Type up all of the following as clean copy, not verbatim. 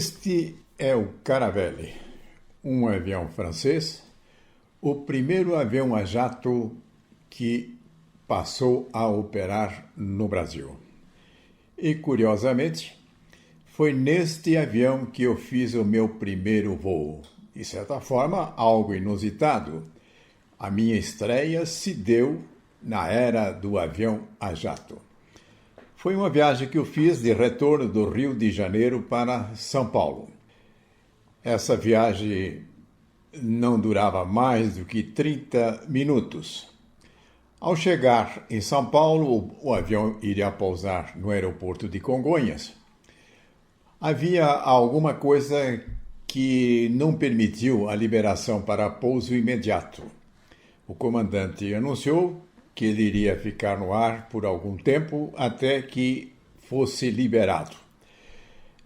Este é o Caravelle, um avião francês, o primeiro avião a jato que passou a operar no Brasil. E, curiosamente, foi neste avião que eu fiz o meu primeiro voo. De certa forma, algo inusitado. A minha estreia se deu na era do avião a jato. Foi uma viagem que eu fiz de retorno do Rio de Janeiro para São Paulo. Essa viagem não durava mais do que 30 minutos. Ao chegar em São Paulo, o avião iria pousar no aeroporto de Congonhas. Havia alguma coisa que não permitiu a liberação para pouso imediato. O comandante anunciou que ele iria ficar no ar por algum tempo até que fosse liberado.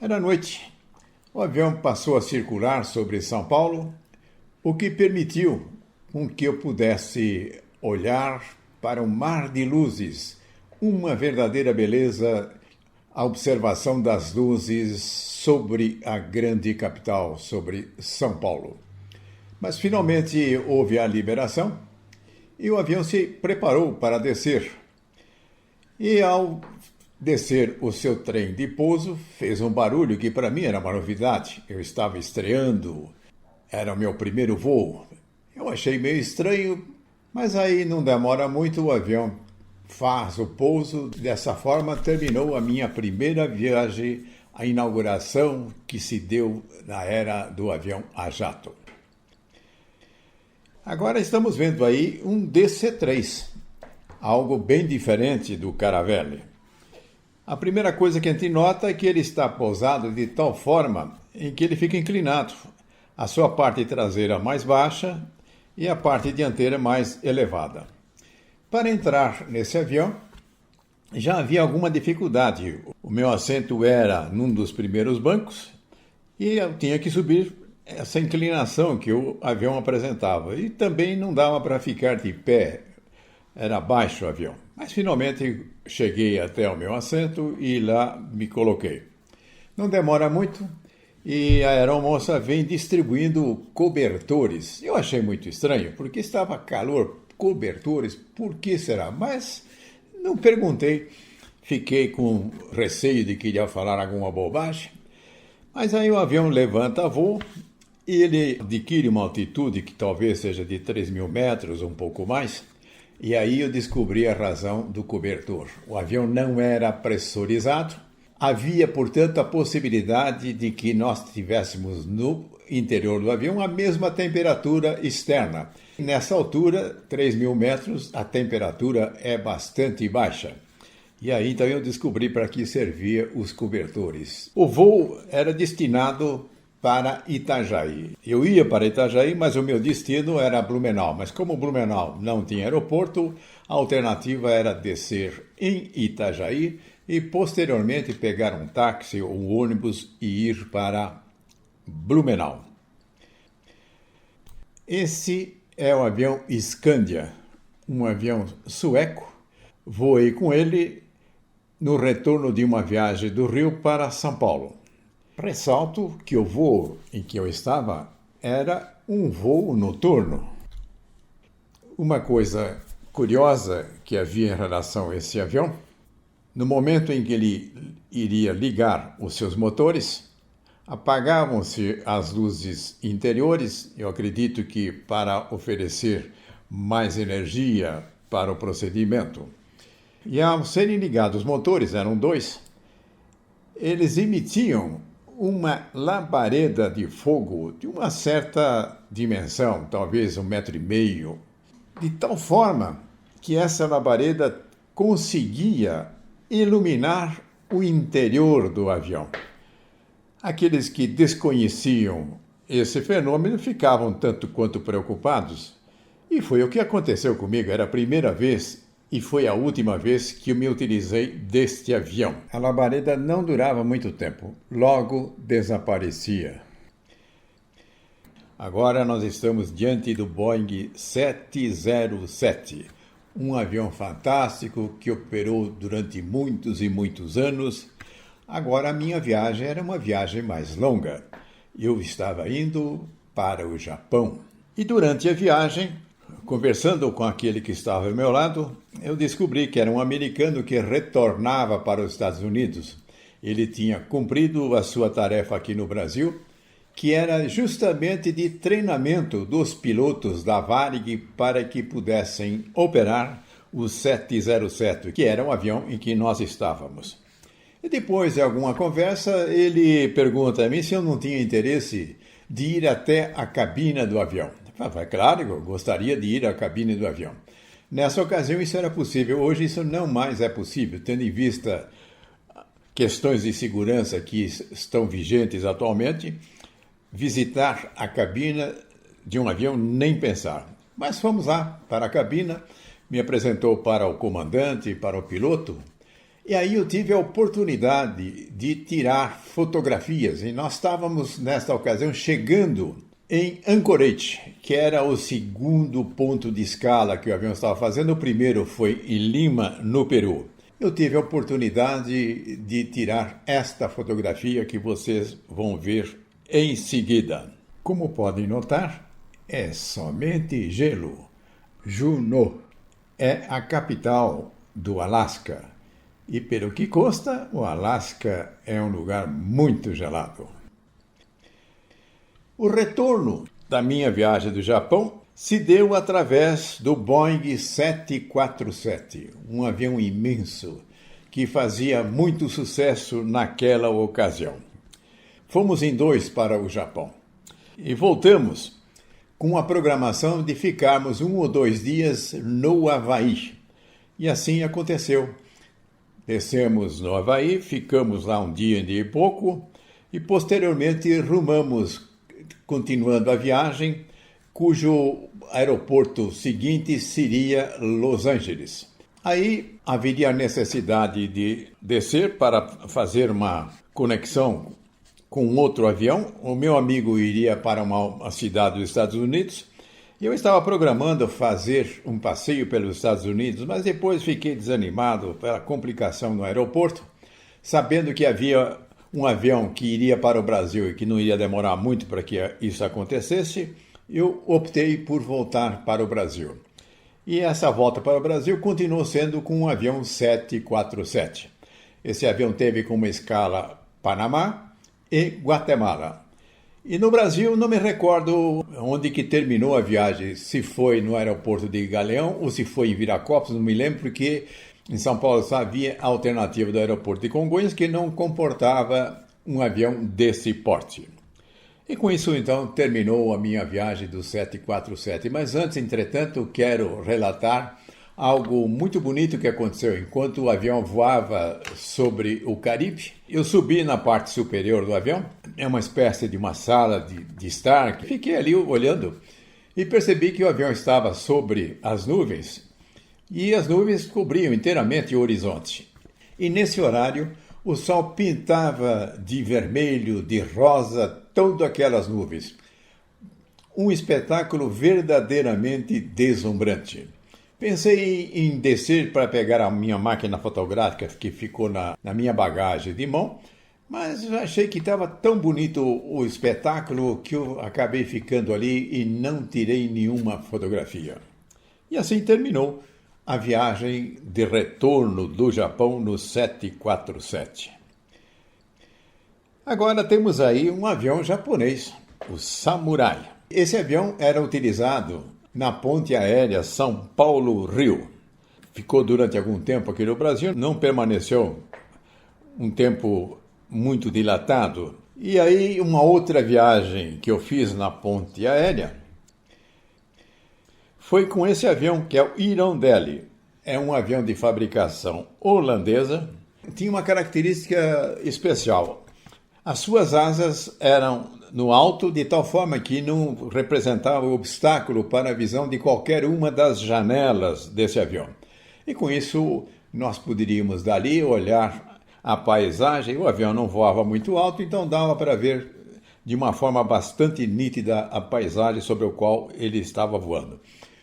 Era noite. O avião passou a circular sobre São Paulo, o que permitiu com que eu pudesse olhar para um mar de luzes, uma verdadeira beleza, a observação das luzes sobre a grande capital, sobre São Paulo. Mas finalmente houve a liberação e o avião se preparou para descer. E ao descer o seu trem de pouso, fez um barulho que para mim era uma novidade. Eu estava estreando, era o meu primeiro voo. Eu achei meio estranho, mas aí não demora muito, o avião faz o pouso. Dessa forma terminou a minha primeira viagem, a inauguração que se deu na era do avião a jato. Agora estamos vendo aí um DC-3, algo bem diferente do Caravelle. A primeira coisa que a gente nota é que ele está pousado de tal forma em que ele fica inclinado. A sua parte traseira mais baixa e a parte dianteira mais elevada. Para entrar nesse avião, já havia alguma dificuldade. O meu assento era num dos primeiros bancos e eu tinha que subir essa inclinação que o avião apresentava. E também não dava para ficar de pé, era baixo o avião. Mas finalmente cheguei até o meu assento e lá me coloquei. Não demora muito e a aeromoça vem distribuindo cobertores. Eu achei muito estranho, porque estava calor, cobertores, por que será? Mas não perguntei, fiquei com receio de que iria falar alguma bobagem. Mas aí o avião levanta voo e ele adquire uma altitude que talvez seja de 3.000 metros, um pouco mais. E aí eu descobri a razão do cobertor. O avião não era pressurizado. Havia, portanto, a possibilidade de que nós tivéssemos no interior do avião a mesma temperatura externa. Nessa altura, 3.000 metros, a temperatura é bastante baixa. E aí então eu descobri para que servia os cobertores. O voo era destinado para Itajaí. Eu ia para Itajaí, mas o meu destino era Blumenau. Mas como Blumenau não tinha aeroporto, a alternativa era descer em Itajaí e posteriormente pegar um táxi ou um ônibus e ir para Blumenau. Esse é o avião Skandia, um avião sueco. Voei com ele no retorno de uma viagem do Rio para São Paulo. Ressalto que o voo em que eu estava era um voo noturno. Uma coisa curiosa que havia em relação a esse avião, no momento em que ele iria ligar os seus motores, apagavam-se as luzes interiores, eu acredito que para oferecer mais energia para o procedimento. E ao serem ligados os motores, eram dois, eles emitiam uma labareda de fogo de uma certa dimensão, talvez 1,5 metro, de tal forma que essa labareda conseguia iluminar o interior do avião. Aqueles que desconheciam esse fenômeno ficavam tanto quanto preocupados. E foi o que aconteceu comigo. Era a primeira vez e foi a última vez que eu me utilizei deste avião. A labareda não durava muito tempo, logo desaparecia. Agora nós estamos diante do Boeing 707, um avião fantástico que operou durante muitos e muitos anos. Agora a minha viagem era uma viagem mais longa. Eu estava indo para o Japão. E durante a viagem, conversando com aquele que estava ao meu lado, eu descobri que era um americano que retornava para os Estados Unidos. Ele tinha cumprido a sua tarefa aqui no Brasil, que era justamente de treinamento dos pilotos da Varig para que pudessem operar o 707, que era um avião em que nós estávamos. E depois de alguma conversa, ele pergunta a mim se eu não tinha interesse de ir até a cabina do avião. Eu falei, claro, eu gostaria de ir à cabine do avião. Nessa ocasião isso era possível, hoje isso não mais é possível, tendo em vista questões de segurança que estão vigentes atualmente, visitar a cabina de um avião, nem pensar. Mas fomos lá para a cabina, me apresentou para o comandante, para o piloto, e aí eu tive a oportunidade de tirar fotografias. E nós estávamos, nesta ocasião, chegando em Anchorage, que era o segundo ponto de escala que o avião estava fazendo. O primeiro foi em Lima, no Peru. Eu tive a oportunidade de tirar esta fotografia que vocês vão ver em seguida. Como podem notar, é somente gelo. Juneau é a capital do Alasca. E pelo que consta, o Alasca é um lugar muito gelado. O retorno da minha viagem do Japão se deu através do Boeing 747, um avião imenso que fazia muito sucesso naquela ocasião. Fomos em 2 para o Japão e voltamos com a programação de ficarmos 1 ou 2 dias no Havaí. E assim aconteceu. Descemos no Havaí, ficamos lá um dia e pouco e posteriormente rumamos, continuando a viagem, cujo aeroporto seguinte seria Los Angeles. Aí haveria a necessidade de descer para fazer uma conexão com outro avião. O meu amigo iria para uma cidade dos Estados Unidos. Eu estava programando fazer um passeio pelos Estados Unidos, mas depois fiquei desanimado pela complicação no aeroporto, sabendo que havia um avião que iria para o Brasil e que não iria demorar muito para que isso acontecesse. Eu optei por voltar para o Brasil. E essa volta para o Brasil continuou sendo com um avião 747. Esse avião teve como escala Panamá e Guatemala. E no Brasil, não me recordo onde que terminou a viagem, se foi no aeroporto de Galeão ou se foi em Viracopos, não me lembro, porque em São Paulo só havia a alternativa do aeroporto de Congonhas, que não comportava um avião desse porte. E com isso, então, terminou a minha viagem do 747. Mas antes, entretanto, quero relatar algo muito bonito que aconteceu. Enquanto o avião voava sobre o Caribe, eu subi na parte superior do avião, é uma espécie de uma sala de estar, fiquei ali olhando e percebi que o avião estava sobre as nuvens e as nuvens cobriam inteiramente o horizonte. E nesse horário, o sol pintava de vermelho, de rosa, todas aquelas nuvens. Um espetáculo verdadeiramente deslumbrante. Pensei em descer para pegar a minha máquina fotográfica que ficou na minha bagagem de mão, mas achei que estava tão bonito o espetáculo que eu acabei ficando ali e não tirei nenhuma fotografia. E assim terminou a viagem de retorno do Japão no 747. Agora temos aí um avião japonês, o Samurai. Esse avião era utilizado na ponte aérea São Paulo-Rio. Ficou durante algum tempo aqui no Brasil, não permaneceu um tempo muito dilatado. E aí uma outra viagem que eu fiz na ponte aérea foi com esse avião, que é o Hirondelle. É um avião de fabricação holandesa. Tinha uma característica especial. As suas asas eram no alto, de tal forma que não representava obstáculo para a visão de qualquer uma das janelas desse avião. E com isso, nós poderíamos dali olhar a paisagem. O avião não voava muito alto, então dava para ver de uma forma bastante nítida a paisagem sobre a qual ele estava voando.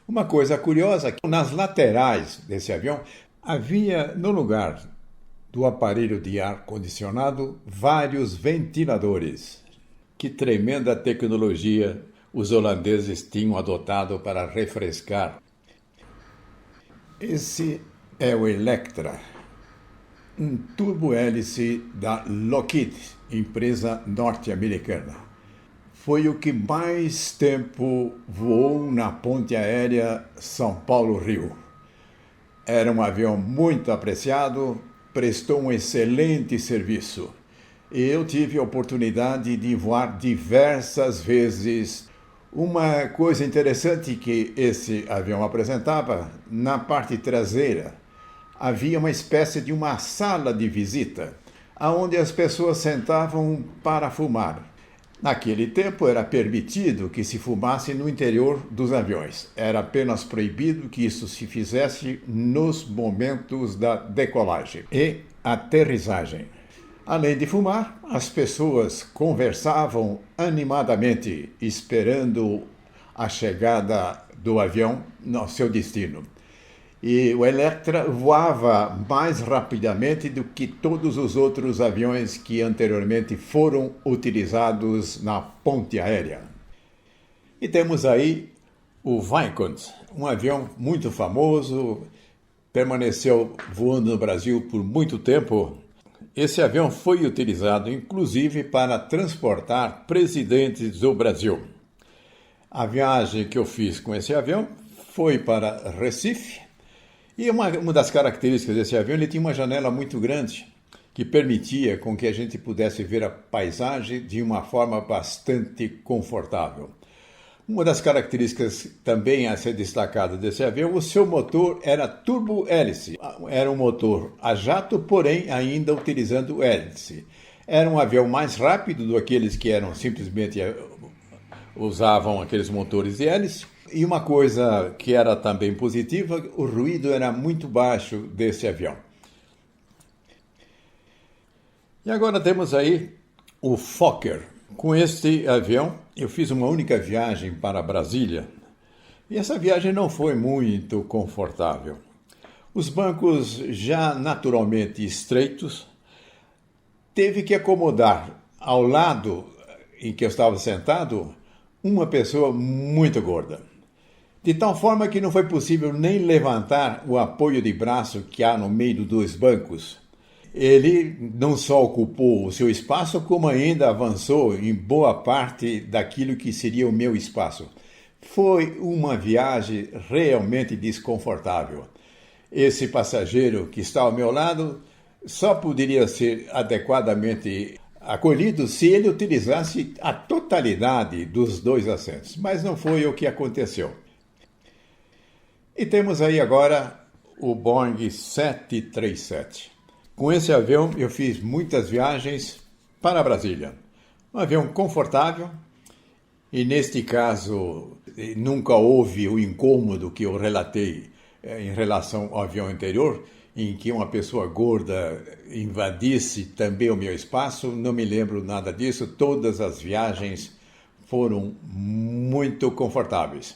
Uma coisa curiosa, que nas laterais desse avião havia, no lugar do aparelho de ar-condicionado vários ventiladores. Que tremenda tecnologia os holandeses tinham adotado para refrescar. Esse é o Electra, um turbo-hélice da Lockheed, empresa norte-americana. Foi o que mais tempo voou na ponte aérea São Paulo-Rio. Era um avião muito apreciado, prestou um excelente serviço. E eu tive a oportunidade de voar diversas vezes. Uma coisa interessante que esse avião apresentava, na parte traseira, havia uma espécie de uma sala de visita, onde as pessoas sentavam para fumar. Naquele tempo era permitido que se fumasse no interior dos aviões. Era apenas proibido que isso se fizesse nos momentos da decolagem e aterrissagem. Além de fumar, as pessoas conversavam animadamente, esperando a chegada do avião no seu destino. E o Electra voava mais rapidamente do que todos os outros aviões que anteriormente foram utilizados na ponte aérea. E temos aí o Vicomte, um avião muito famoso, permaneceu voando no Brasil por muito tempo. Esse avião foi utilizado, inclusive, para transportar presidentes do Brasil. A viagem que eu fiz com esse avião foi para Recife, e uma das características desse avião, ele tinha uma janela muito grande, que permitia com que a gente pudesse ver a paisagem de uma forma bastante confortável. Uma das características também a ser destacada desse avião, o seu motor era turbo-hélice. Era um motor a jato, porém ainda utilizando hélice. Era um avião mais rápido do que aqueles que eram simplesmente usavam aqueles motores de hélice. E uma coisa que era também positiva, o ruído era muito baixo desse avião. E agora temos aí o Fokker. Com este avião, eu fiz uma única viagem para Brasília. E essa viagem não foi muito confortável. Os bancos já naturalmente estreitos, teve que acomodar ao lado em que eu estava sentado uma pessoa muito gorda. De tal forma que não foi possível nem levantar o apoio de braço que há no meio dos dois bancos. Ele não só ocupou o seu espaço, como ainda avançou em boa parte daquilo que seria o meu espaço. Foi uma viagem realmente desconfortável. Esse passageiro que está ao meu lado só poderia ser adequadamente acolhido se ele utilizasse a totalidade dos dois assentos, mas não foi o que aconteceu. E temos aí agora o Boeing 737. Com esse avião eu fiz muitas viagens para Brasília. Um avião confortável e, neste caso, nunca houve o incômodo que eu relatei em relação ao avião anterior, em que uma pessoa gorda invadisse também o meu espaço. Não me lembro nada disso. Todas as viagens foram muito confortáveis.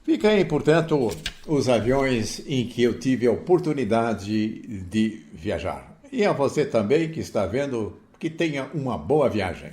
Fica aí, portanto, os aviões em que eu tive a oportunidade de viajar. E a você também que está vendo, que tenha uma boa viagem.